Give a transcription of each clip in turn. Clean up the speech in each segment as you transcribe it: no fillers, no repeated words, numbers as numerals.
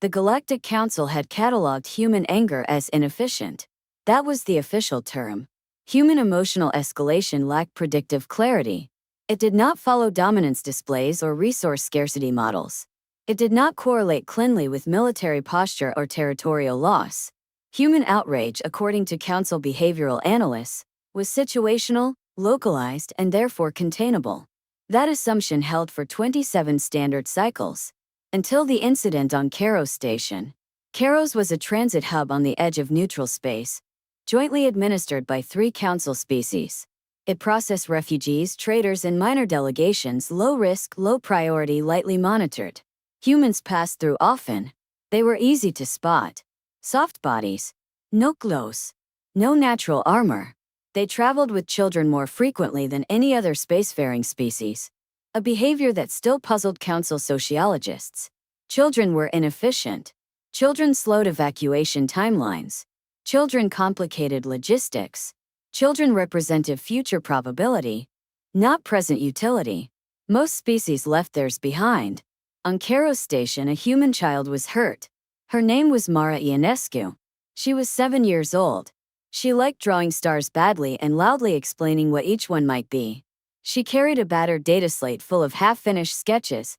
The Galactic Council had catalogued human anger as inefficient. That was the official term. Human emotional escalation lacked predictive clarity. It did not follow dominance displays or resource scarcity models. It did not correlate cleanly with military posture or territorial loss. Human outrage, according to Council behavioral analysts, was situational, localized, and therefore containable. That assumption held for 27 standard cycles. Until the incident on Karos Station. Karos was a transit hub on the edge of neutral space, jointly administered by 3 Council species. It processed refugees, traders, and minor delegations, low risk, low priority, lightly monitored. Humans passed through often. They were easy to spot. Soft bodies. No clothes. No natural armor. They traveled with children more frequently than any other spacefaring species. A behavior that still puzzled Council sociologists. Children were inefficient. Children slowed evacuation timelines. Children complicated logistics. Children represented future probability, not present utility. Most species left theirs behind. On Karos Station, a human child was hurt. Her name was Mara Ionescu. She was 7 years old. She liked drawing stars badly and loudly explaining what each one might be. She carried a battered data slate full of half-finished sketches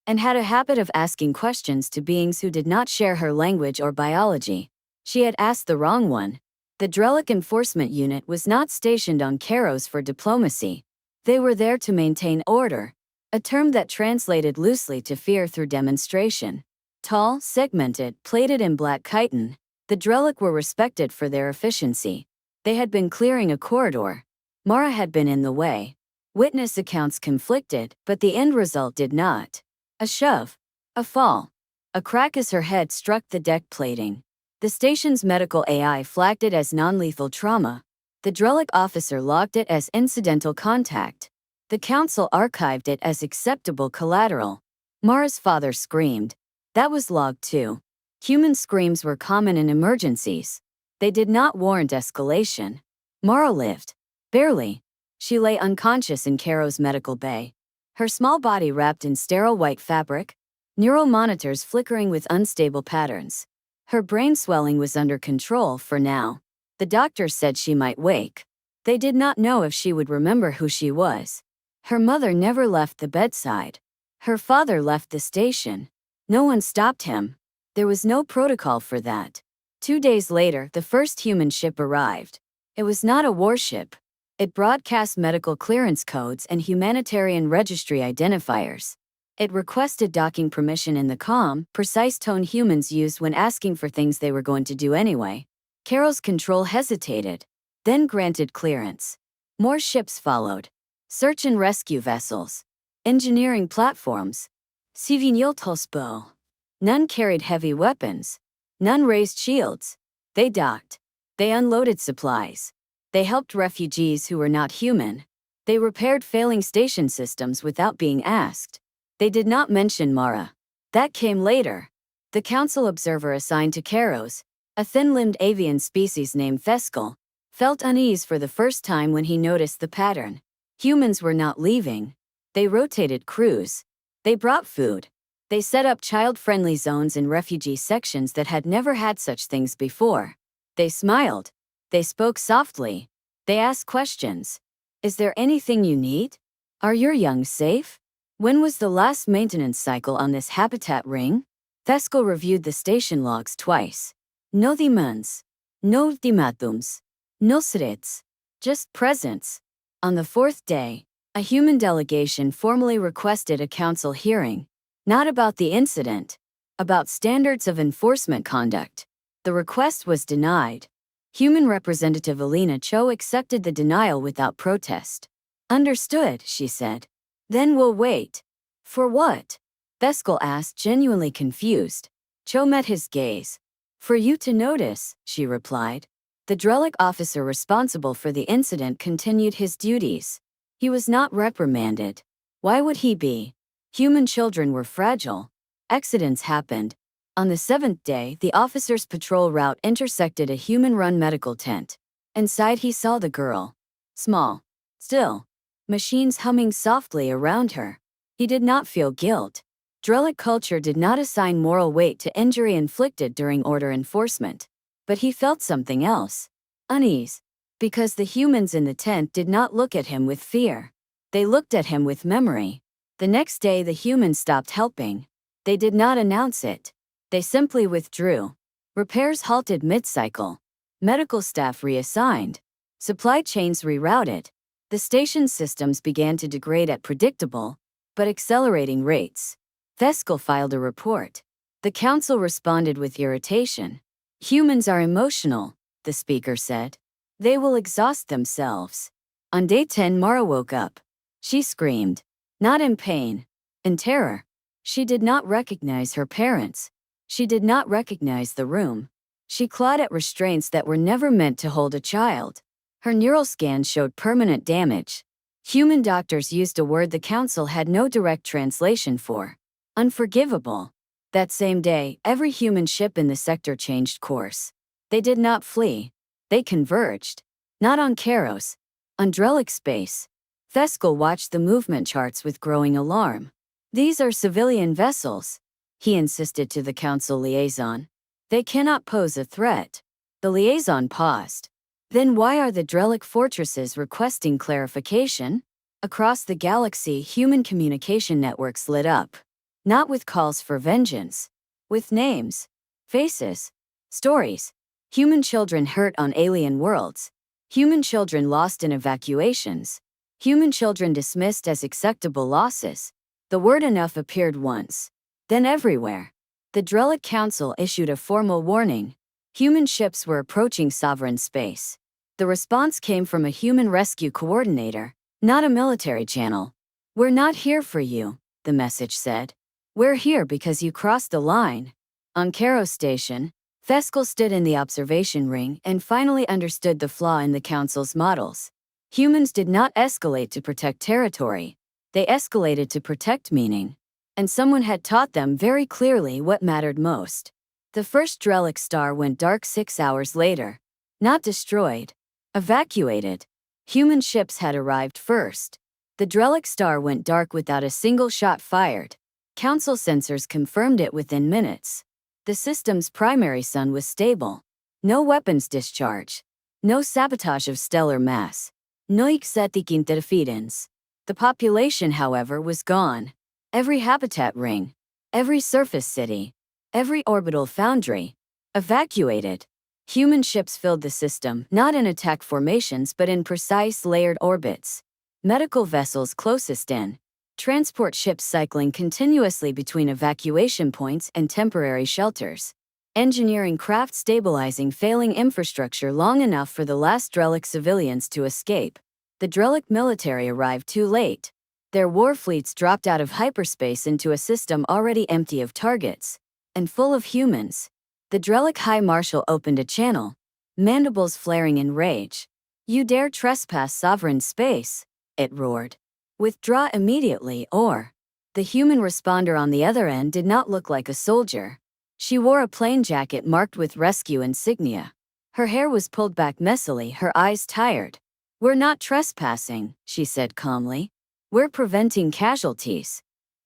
and had a habit of asking questions to beings who did not share her language or biology. She had asked the wrong one. The Drellic Enforcement Unit was not stationed on Karos for diplomacy. They were there to maintain order, a term that translated loosely to fear through demonstration. Tall, segmented, plated in black chitin, the Drellic were respected for their efficiency. They had been clearing a corridor. Mara had been in the way. Witness accounts conflicted, but the end result did not. A shove. A fall. A crack as her head struck the deck plating. The station's medical AI flagged it as non-lethal trauma. The Drellic officer logged it as incidental contact. The Council archived it as acceptable collateral. Mara's father screamed. That was logged too. Human screams were common in emergencies. They did not warrant escalation. Mara lived. Barely. She lay unconscious in Karos medical bay. Her small body wrapped in sterile white fabric, neural monitors flickering with unstable patterns. Her brain swelling was under control for now. The doctors said she might wake. They did not know if she would remember who she was. Her mother never left the bedside. Her father left the station. No one stopped him. There was no protocol for that. 2 days later, the first human ship arrived. It was not a warship. It broadcast medical clearance codes and humanitarian registry identifiers. It requested docking permission in the calm, precise tone humans used when asking for things they were going to do anyway. Carol's control hesitated, then granted clearance. More ships followed. Search and rescue vessels. Engineering platforms. Civil. None carried heavy weapons. None raised shields. They docked. They unloaded supplies. They helped refugees who were not human. They repaired failing station systems without being asked. They did not mention Mara. That came later. The Council observer assigned to Karos, a thin-limbed avian species named Fescal, felt unease for the first time when he noticed the pattern. Humans were not leaving. They rotated crews. They brought food. They set up child-friendly zones in refugee sections that had never had such things before. They smiled. They spoke softly. They asked questions. Is there anything you need? Are your young safe? When was the last maintenance cycle on this habitat ring? Fescal reviewed the station logs twice. No demands. No ultimatums. No threats. Just presence. On the 4th day, a human delegation formally requested a council hearing. Not about the incident. About standards of enforcement conduct. The request was denied. Human Representative Alina Cho accepted the denial without protest. Understood, she said. Then we'll wait. For what? Fescal asked, genuinely confused. Cho met his gaze. For you to notice, she replied. The Drellic officer responsible for the incident continued his duties. He was not reprimanded. Why would he be? Human children were fragile. Accidents happened. On the 7th day, the officer's patrol route intersected a human-run medical tent. Inside he saw the girl. Small. Still. Machines humming softly around her. He did not feel guilt. Drellic culture did not assign moral weight to injury inflicted during order enforcement. But he felt something else. Unease. Because the humans in the tent did not look at him with fear. They looked at him with memory. The next day the humans stopped helping. They did not announce it. They simply withdrew. Repairs halted mid-cycle. Medical staff reassigned. Supply chains rerouted. The station's systems began to degrade at predictable, but accelerating rates. Theskel filed a report. The council responded with irritation. Humans are emotional, the speaker said. They will exhaust themselves. On day 10, Mara woke up. She screamed. Not in pain. In terror. She did not recognize her parents. She did not recognize the room. She clawed at restraints that were never meant to hold a child. Her neural scan showed permanent damage. Human doctors used a word the council had no direct translation for. Unforgivable. That same day, every human ship in the sector changed course. They did not flee. They converged. Not on Karos. On Drellic space. Theskel watched the movement charts with growing alarm. These are civilian vessels, he insisted to the council liaison. They cannot pose a threat. The liaison paused. Then why are the Drellic fortresses requesting clarification? Across the galaxy, human communication networks lit up. Not with calls for vengeance. With names. Faces. Stories. Human children hurt on alien worlds. Human children lost in evacuations. Human children dismissed as acceptable losses. The word enough appeared once. Then everywhere. The Drellic Council issued a formal warning. Human ships were approaching sovereign space. The response came from a human rescue coordinator, not a military channel. We're not here for you, the message said. We're here because you crossed the line. On Karos Station, Theskel stood in the observation ring and finally understood the flaw in the Council's models. Humans did not escalate to protect territory. They escalated to protect meaning. And someone had taught them very clearly what mattered most. The first Drellic star went dark 6 hours later. Not destroyed. Evacuated. Human ships had arrived first. The Drellic star went dark without a single shot fired. Council sensors confirmed it within minutes. The system's primary sun was stable. No weapons discharge. No sabotage of stellar mass. No exotic interference. The population, however, was gone. Every habitat ring. Every surface city. Every orbital foundry. Evacuated. Human ships filled the system, not in attack formations but in precise layered orbits. Medical vessels closest in. Transport ships cycling continuously between evacuation points and temporary shelters. Engineering craft stabilizing failing infrastructure long enough for the last Drellic civilians to escape. The Drellic military arrived too late. Their war fleets dropped out of hyperspace into a system already empty of targets. And full of humans. The Drellic High Marshal opened a channel. Mandibles flaring in rage. You dare trespass sovereign space, it roared. Withdraw immediately or... The human responder on the other end did not look like a soldier. She wore a plain jacket marked with rescue insignia. Her hair was pulled back messily, her eyes tired. We're not trespassing, she said calmly. We're preventing casualties.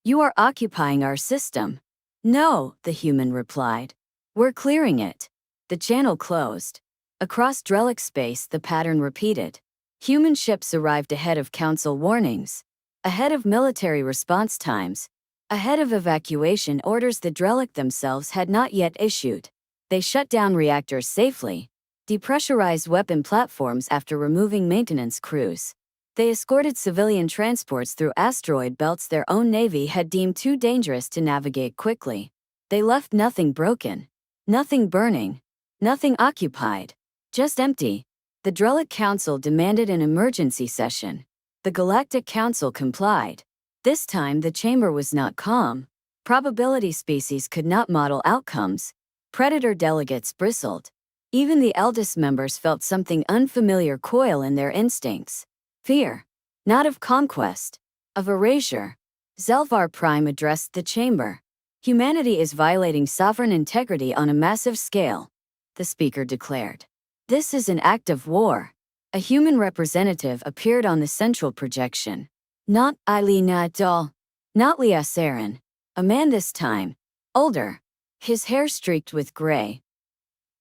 You are occupying our system. No, the human replied. We're clearing it. The channel closed. Across Drellic space, the pattern repeated. Human ships arrived ahead of council warnings. Ahead of military response times. Ahead of evacuation orders the Drellic themselves had not yet issued. They shut down reactors safely. Depressurized weapon platforms after removing maintenance crews. They escorted civilian transports through asteroid belts their own navy had deemed too dangerous to navigate quickly. They left nothing broken. Nothing burning. Nothing occupied. Just empty. The Drellic Council demanded an emergency session. The Galactic Council complied. This time the chamber was not calm. Probability species could not model outcomes. Predator delegates bristled. Even the eldest members felt something unfamiliar coil in their instincts. Fear. Not of conquest. Of erasure. Zelvar Prime addressed the chamber. Humanity is violating sovereign integrity on a massive scale, the speaker declared. This is an act of war. A human representative appeared on the central projection. Not Ilina Dal. Not Leah Saren. A man this time. Older. His hair streaked with gray.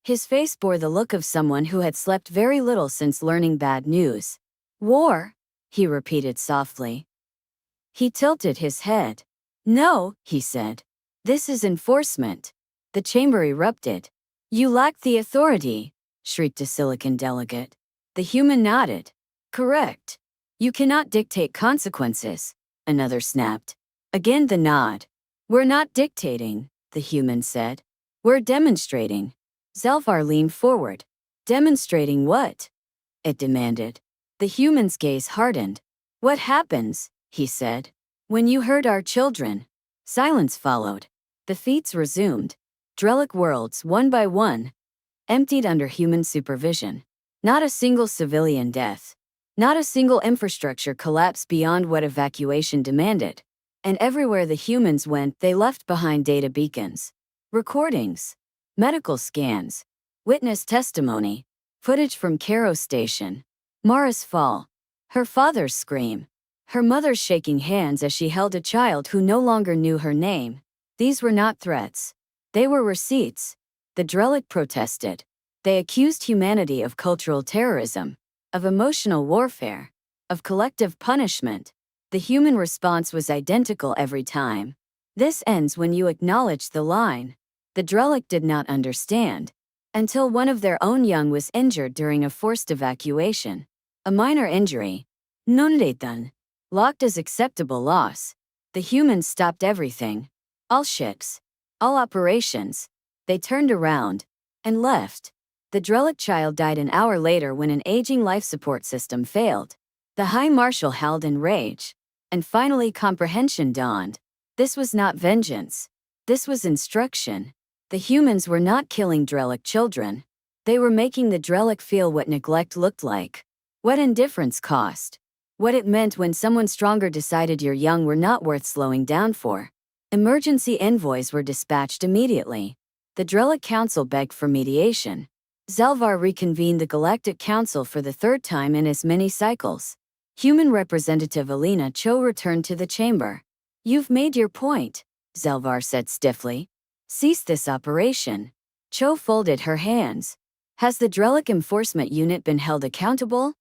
His face bore the look of someone who had slept very little since learning bad news. War? He repeated softly. He tilted his head. No, he said. This is enforcement. The chamber erupted. You lack the authority, shrieked a Silicon delegate. The human nodded. Correct. You cannot dictate consequences, another snapped. Again the nod. We're not dictating, the human said. We're demonstrating. Zelvar leaned forward. Demonstrating what? It demanded. The human's gaze hardened. What happens, he said, when you hurt our children? Silence followed. The feats resumed. Drellic worlds, one by one, emptied under human supervision. Not a single civilian death. Not a single infrastructure collapse beyond what evacuation demanded. And everywhere the humans went, they left behind data beacons, recordings, medical scans, witness testimony, footage from Cairo Station, Mara's fall, her father's scream, her mother's shaking hands as she held a child who no longer knew her name. These were not threats. They were receipts. The Drellic protested. They accused humanity of cultural terrorism, of emotional warfare, of collective punishment. The human response was identical every time. This ends when you acknowledge the line. The Drellic did not understand. Until one of their own young was injured during a forced evacuation. A minor injury. Non-lethal. Locked as acceptable loss. The humans stopped everything. All ships. All operations. They turned around. And left. The Drellic child died an hour later when an aging life support system failed. The High Marshal howled in rage. And finally comprehension dawned. This was not vengeance. This was instruction. The humans were not killing Drellic children. They were making the Drellic feel what neglect looked like. What indifference cost. What it meant when someone stronger decided your young were not worth slowing down for. Emergency envoys were dispatched immediately. The Drellic Council begged for mediation. Zelvar reconvened the Galactic Council for the third time in as many cycles. Human representative Alina Cho returned to the chamber. You've made your point, Zelvar said stiffly. Cease this operation. Cho folded her hands. Has the Drellic Enforcement Unit been held accountable?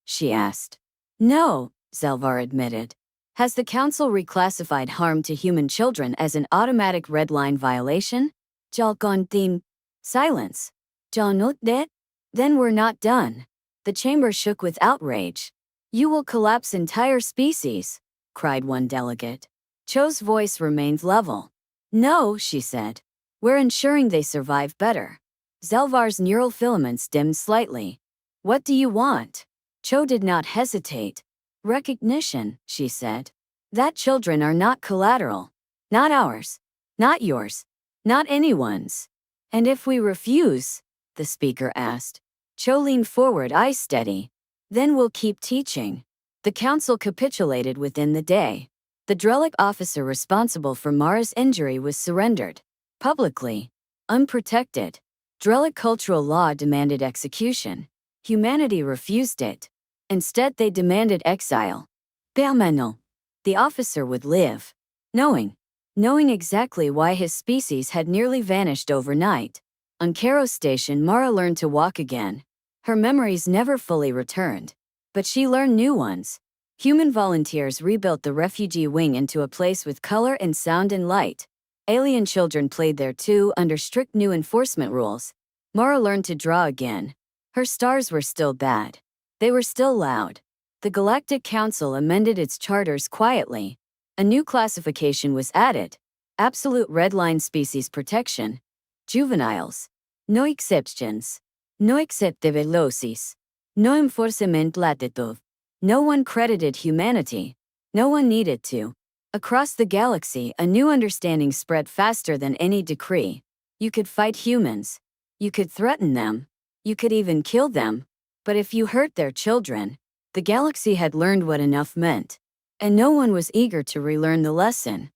She asked. No, Zelvar admitted. Has the Council reclassified harm to human children as an automatic red line violation? Jalkontin. Silence. Jalnot. Then we're not done. The chamber shook with outrage. You will collapse entire species, cried one delegate. Cho's voice remained level. No, she said. We're ensuring they survive better. Zelvar's neural filaments dimmed slightly. What do you want? Cho did not hesitate. Recognition, she said. That children are not collateral. Not ours. Not yours. Not anyone's. And if we refuse? The speaker asked. Cho leaned forward, eyes steady. Then we'll keep teaching. The council capitulated within the day. The Drellic officer responsible for Mara's injury was surrendered. Publicly. Unprotected. Drellic cultural law demanded execution. Humanity refused it. Instead they demanded exile. Permanent. The officer would live. Knowing exactly why his species had nearly vanished overnight. On Cairo Station, Mara learned to walk again. Her memories never fully returned. But she learned new ones. Human volunteers rebuilt the refugee wing into a place with color and sound and light. Alien children played there too under strict new enforcement rules. Mara learned to draw again. Her stars were still bad. They were still loud. The Galactic Council amended its charters quietly. A new classification was added. Absolute red line species protection. Juveniles. No exceptions. No exceptivelosis. No enforcement latitude. No one credited humanity. No one needed to. Across the galaxy, a new understanding spread faster than any decree. You could fight humans. You could threaten them. You could even kill them. But if you hurt their children, the galaxy had learned what enough meant. And no one was eager to relearn the lesson.